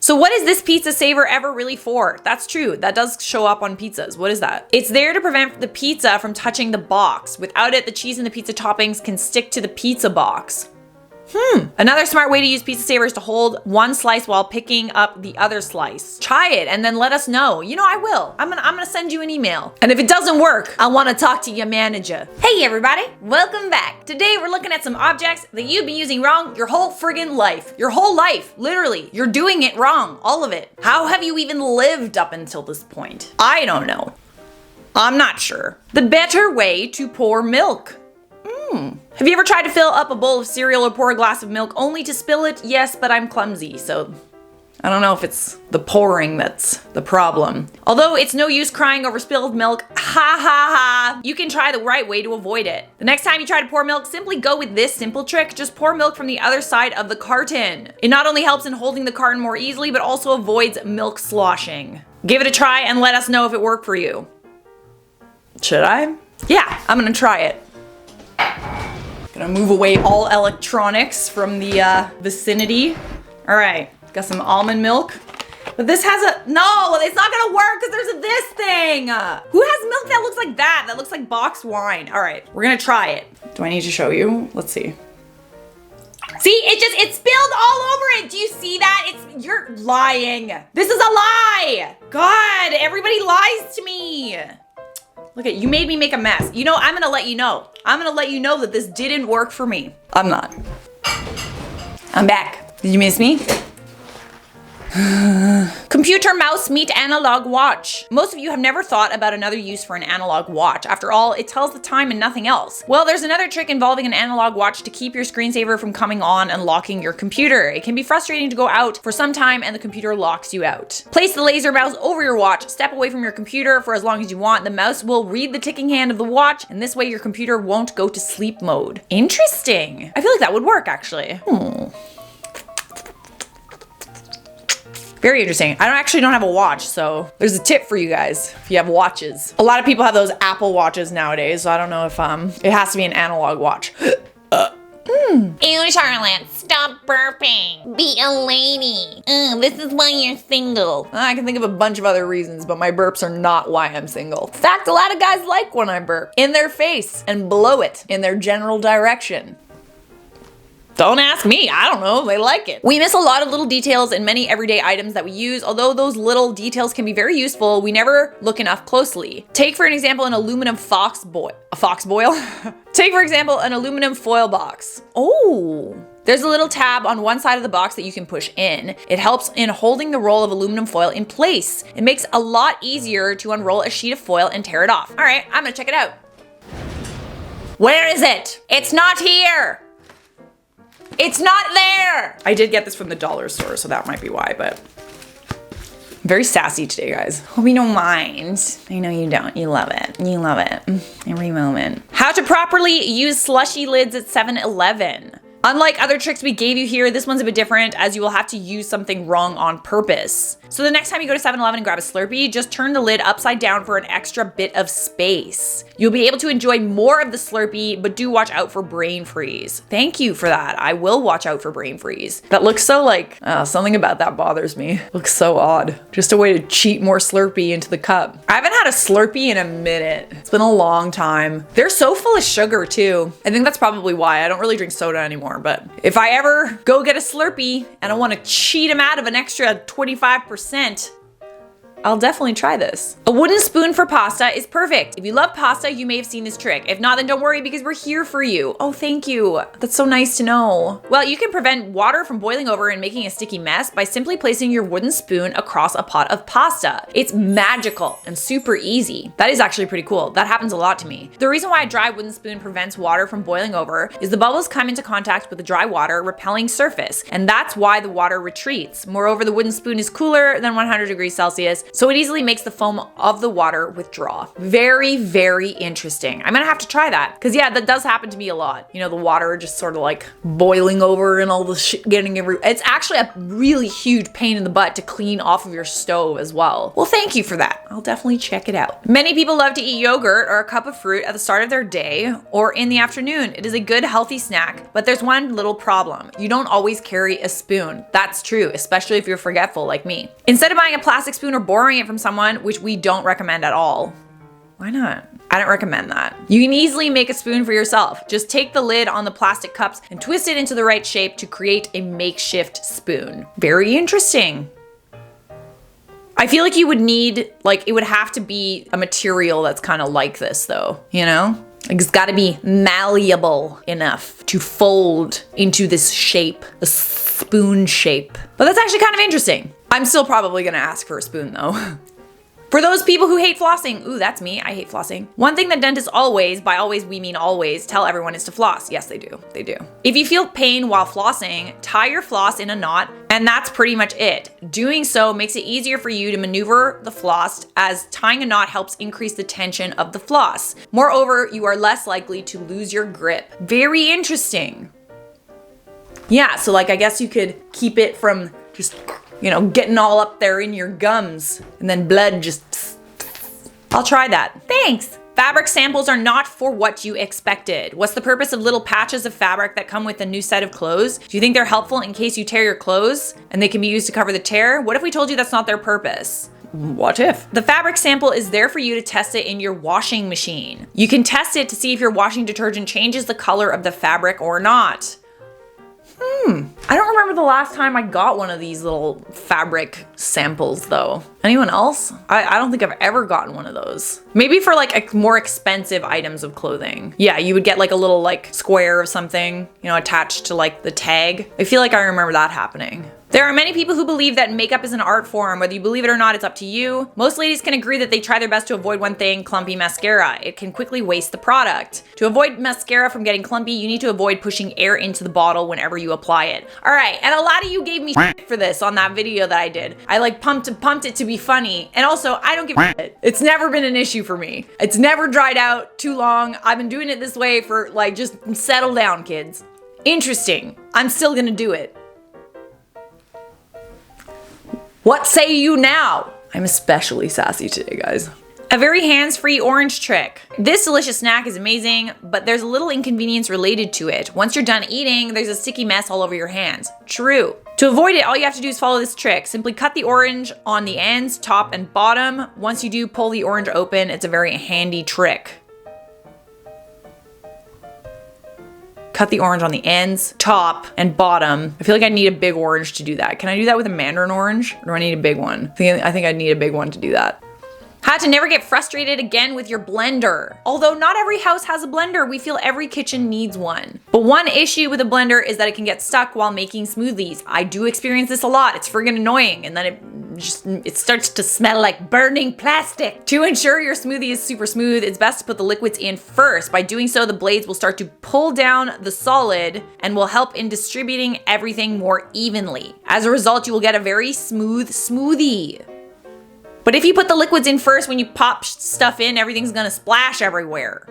So what is this pizza saver ever really for? That's true. That does show up on pizzas. What is that? It's there to prevent the pizza from touching the box. Without it, the cheese and the pizza toppings can stick to the pizza box. Another smart way to use pizza saver is to hold one slice while picking up the other slice. Try it and then let us know. You know, I will. I'm gonna send you an email. And if it doesn't work, I wanna talk to your manager. Hey everybody, welcome back. Today we're looking at some objects that you've been using wrong your whole friggin' life. Your whole life, literally. You're doing it wrong, all of it. How have you even lived up until this point? I don't know. I'm not sure. The better way to pour milk. Have you ever tried to fill up a bowl of cereal or pour a glass of milk only to spill it? Yes, but I'm clumsy, so I don't know if it's the pouring that's the problem. Although it's no use crying over spilled milk, ha ha ha, you can try the right way to avoid it. The next time you try to pour milk, simply go with this simple trick. Just pour milk from the other side of the carton. It not only helps in holding the carton more easily, but also avoids milk sloshing. Give it a try and let us know if it worked for you. Should I? Yeah, I'm gonna try it. Gonna move away all electronics from the vicinity. All right, got some almond milk. But this has a, no, it's not gonna work because there's this thing. Who has milk that looks like that? That looks like boxed wine. All right, we're gonna try it. Do I need to show you? Let's see. See, it spilled all over it. Do you see that? You're lying. This is a lie. God, everybody lies to me. Look at, you made me make a mess. You know, I'm gonna let you know. I'm gonna let you know that this didn't work for me. I'm not. I'm back. Did you miss me? Computer mouse meet analog watch. Most of you have never thought about another use for an analog watch. After all, it tells the time and nothing else. Well, there's another trick involving an analog watch to keep your screensaver from coming on and locking your computer. It can be frustrating to go out for some time and the computer locks you out. Place the laser mouse over your watch, step away from your computer for as long as you want. The mouse will read the ticking hand of the watch, and this way your computer won't go to sleep mode. Interesting. I feel like that would work actually. Very interesting. I actually don't have a watch, so there's a tip for you guys if you have watches. A lot of people have those Apple watches nowadays, so I don't know if it has to be an analog watch. Ew, Charlotte, stop burping. Be a lady. This is why you're single. I can think of a bunch of other reasons, but my burps are not why I'm single. In fact, a lot of guys like when I burp in their face and blow it in their general direction. Don't ask me, I don't know, they like it. We miss a lot of little details in many everyday items that we use. Although those little details can be very useful, we never look enough closely. Take for an example an aluminum fox boil. Take for example an aluminum foil box. Oh. There's a little tab on one side of the box that you can push in. It helps in holding the roll of aluminum foil in place. It makes it a lot easier to unroll a sheet of foil and tear it off. All right, I'm gonna check it out. Where is it? It's not here. It's not there! I did get this from the dollar store, so that might be why, but I'm very sassy today, guys. Hope you don't mind. I know you don't. You love it. You love it. Every moment. How to properly use slushy lids at 7-Eleven. Unlike other tricks we gave you here, this one's a bit different as you will have to use something wrong on purpose. So the next time you go to 7-Eleven and grab a Slurpee, just turn the lid upside down for an extra bit of space. You'll be able to enjoy more of the Slurpee, but do watch out for brain freeze. Thank you for that. I will watch out for brain freeze. That looks so like, something about that bothers me. Looks so odd. Just a way to cheat more Slurpee into the cup. I haven't had a Slurpee in a minute. It's been a long time. They're so full of sugar too. I think that's probably why I don't really drink soda anymore. But if I ever go get a Slurpee and I want to cheat them out of an extra 25%, I'll definitely try this. A wooden spoon for pasta is perfect. If you love pasta, you may have seen this trick. If not, then don't worry because we're here for you. Oh, thank you. That's so nice to know. Well, you can prevent water from boiling over and making a sticky mess by simply placing your wooden spoon across a pot of pasta. It's magical and super easy. That is actually pretty cool. That happens a lot to me. The reason why a dry wooden spoon prevents water from boiling over is the bubbles come into contact with the dry water repelling surface, and that's why the water retreats. Moreover, the wooden spoon is cooler than 100 degrees Celsius, so it easily makes the foam of the water withdraw. Very, very interesting. I'm gonna have to try that, because yeah, that does happen to me a lot. You know, the water just sort of like boiling over and all the shit getting everywhere. It's actually a really huge pain in the butt to clean off of your stove as well. Well, thank you for that. I'll definitely check it out. Many people love to eat yogurt or a cup of fruit at the start of their day or in the afternoon. It is a good healthy snack, but there's one little problem. You don't always carry a spoon. That's true, especially if you're forgetful like me. Instead of buying a plastic spoon or borrowing it from someone, which we don't recommend at all. Why not? I don't recommend that. You can easily make a spoon for yourself. Just take the lid on the plastic cups and twist it into the right shape to create a makeshift spoon. Very interesting. I feel like you would need, like, it would have to be a material that's kind of like this though, you know? Like, it's gotta be malleable enough to fold into this shape, a spoon shape. But that's actually kind of interesting. I'm still probably gonna ask for a spoon though. For those people who hate flossing, ooh, that's me, I hate flossing. One thing that dentists always, by always we mean always, tell everyone is to floss. Yes, they do, they do. If you feel pain while flossing, tie your floss in a knot, and that's pretty much it. Doing so makes it easier for you to maneuver the floss, as tying a knot helps increase the tension of the floss. Moreover, you are less likely to lose your grip. Very interesting. Yeah, so like I guess you could keep it from just, you know, getting all up there in your gums and then blood just, I'll try that. Thanks. Fabric samples are not for what you expected. What's the purpose of little patches of fabric that come with a new set of clothes? Do you think they're helpful in case you tear your clothes and they can be used to cover the tear? What if we told you that's not their purpose? What if? The fabric sample is there for you to test it in your washing machine. You can test it to see if your washing detergent changes the color of the fabric or not. I don't remember the last time I got one of these little fabric samples though. Anyone else? I don't think I've ever gotten one of those. Maybe for like a more expensive items of clothing. Yeah, you would get like a little like square of something, you know, attached to like the tag. I feel like I remember that happening. There are many people who believe that makeup is an art form. Whether you believe it or not, it's up to you. Most ladies can agree that they try their best to avoid one thing, clumpy mascara. It can quickly waste the product. To avoid mascara from getting clumpy, you need to avoid pushing air into the bottle whenever you apply it. All right, and a lot of you gave me shit for this on that video that I did. I like pumped it to be funny. And also, I don't give a shit. It's never been an issue for me. It's never dried out too long. I've been doing it this way for like, just settle down, kids. Interesting. I'm still gonna do it. What say you now? I'm especially sassy today, guys. A very hands-free orange trick. This delicious snack is amazing, but there's a little inconvenience related to it. Once you're done eating, there's a sticky mess all over your hands. True. To avoid it, all you have to do is follow this trick. Simply cut the orange on the ends, top and bottom. Once you do, pull the orange open. It's a very handy trick. Cut the orange on the ends, top, and bottom. I feel like I need a big orange to do that. Can I do that with a mandarin orange? Or do I need a big one? I think I need a big one to do that. How to never get frustrated again with your blender. Although not every house has a blender, we feel every kitchen needs one. But one issue with a blender is that it can get stuck while making smoothies. I do experience this a lot. It's friggin' annoying. And then it starts to smell like burning plastic. To ensure your smoothie is super smooth, it's best to put the liquids in first. By doing so, the blades will start to pull down the solid and will help in distributing everything more evenly. As a result, you will get a very smooth smoothie. But if you put the liquids in first, when you pop stuff in, everything's gonna splash everywhere.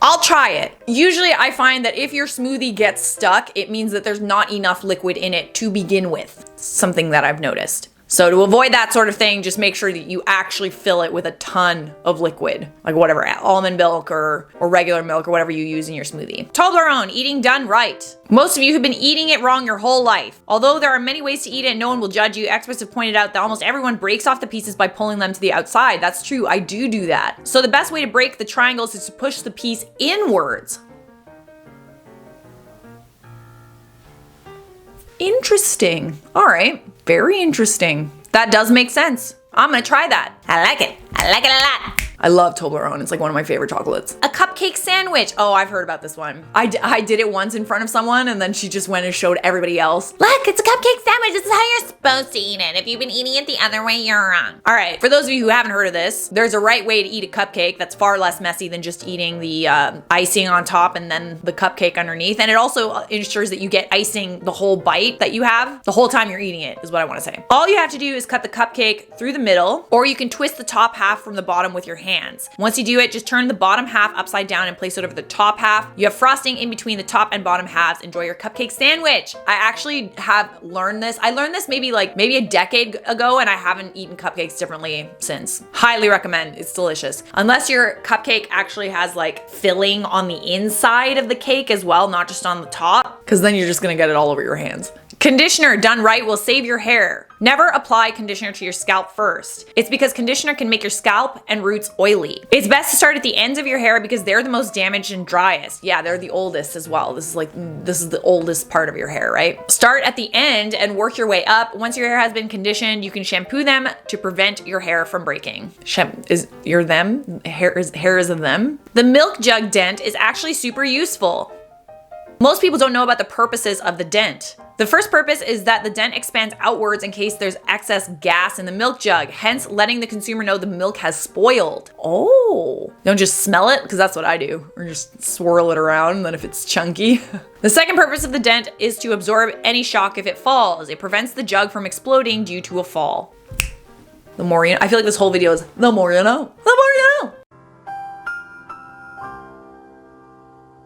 I'll try it. Usually I find that if your smoothie gets stuck, it means that there's not enough liquid in it to begin with. Something that I've noticed. So to avoid that sort of thing, just make sure that you actually fill it with a ton of liquid, like whatever, almond milk or regular milk or whatever you use in your smoothie. Toblerone, eating done right. Most of you have been eating it wrong your whole life. Although there are many ways to eat it and no one will judge you, experts have pointed out that almost everyone breaks off the pieces by pulling them to the outside. That's true, I do that. So the best way to break the triangles is to push the piece inwards. Interesting. All right. Very interesting. That does make sense. I'm gonna try that. I like it. I like it a lot. I love Toblerone. It's like one of my favorite chocolates. A cupcake sandwich. Oh, I've heard about this one. I did it once in front of someone and then she just went and showed everybody else. Look, it's a cupcake sandwich. This is how you're supposed to eat it. If you've been eating it the other way, you're wrong. All right, for those of you who haven't heard of this, there's a right way to eat a cupcake that's far less messy than just eating the icing on top and then the cupcake underneath. And it also ensures that you get icing the whole bite that you have the whole time you're eating it, is what I want to say. All you have to do is cut the cupcake through the middle, or you can twist the top half from the bottom with your hands. Once you do it, just turn the bottom half upside down and place it over the top half. You have frosting in between the top and bottom halves. Enjoy your cupcake sandwich. I actually have learned this. I learned this maybe a decade ago, and I haven't eaten cupcakes differently since. Highly recommend. It's delicious. Unless your cupcake actually has like filling on the inside of the cake as well, not just on the top, because then you're just gonna get it all over your hands. Conditioner done right will save your hair. Never apply conditioner to your scalp first. It's because conditioner can make your scalp and roots oily. It's best to start at the ends of your hair because they're the most damaged and driest. Yeah, they're the oldest as well. This is the oldest part of your hair, right? Start at the end and work your way up. Once your hair has been conditioned, you can shampoo them to prevent your hair from breaking. Hair is a them? The milk jug dent is actually super useful. Most people don't know about the purposes of the dent. The first purpose is that the dent expands outwards in case there's excess gas in the milk jug, hence letting the consumer know the milk has spoiled. Oh, don't just smell it, because that's what I do, or just swirl it around, and then if it's chunky. The second purpose of the dent is to absorb any shock if it falls. It prevents the jug from exploding due to a fall. The more you know. I feel like this whole video is the more you know. The more you know.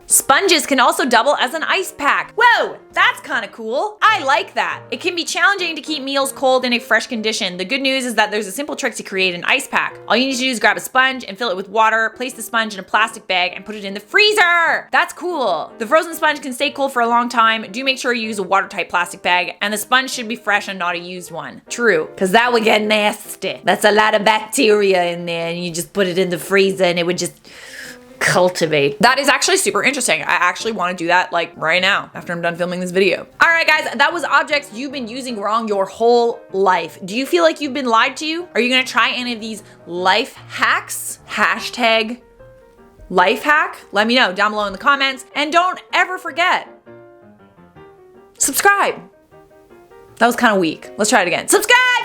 Sponges can also double as an ice pack. Whoa, that's kind of cool. I like that. It can be challenging to keep meals cold in a fresh condition. The good news is that there's a simple trick to create an ice pack. All you need to do is grab a sponge and fill it with water, place the sponge in a plastic bag, and put it in the freezer. That's cool. The frozen sponge can stay cool for a long time. Do make sure you use a watertight plastic bag, and the sponge should be fresh and not a used one. True, because that would get nasty. That's a lot of bacteria in there, and you just put it in the freezer and it would just cultivate. That is actually super interesting. I actually want to do that like right now after I'm done filming this video. All right, guys, that was objects you've been using wrong your whole life. Do you feel like you've been lied to? Are you gonna try any of these life hacks? Hashtag life hack? Let me know down below in the comments. And don't ever forget, subscribe. That was kind of weak. Let's try it again. Subscribe!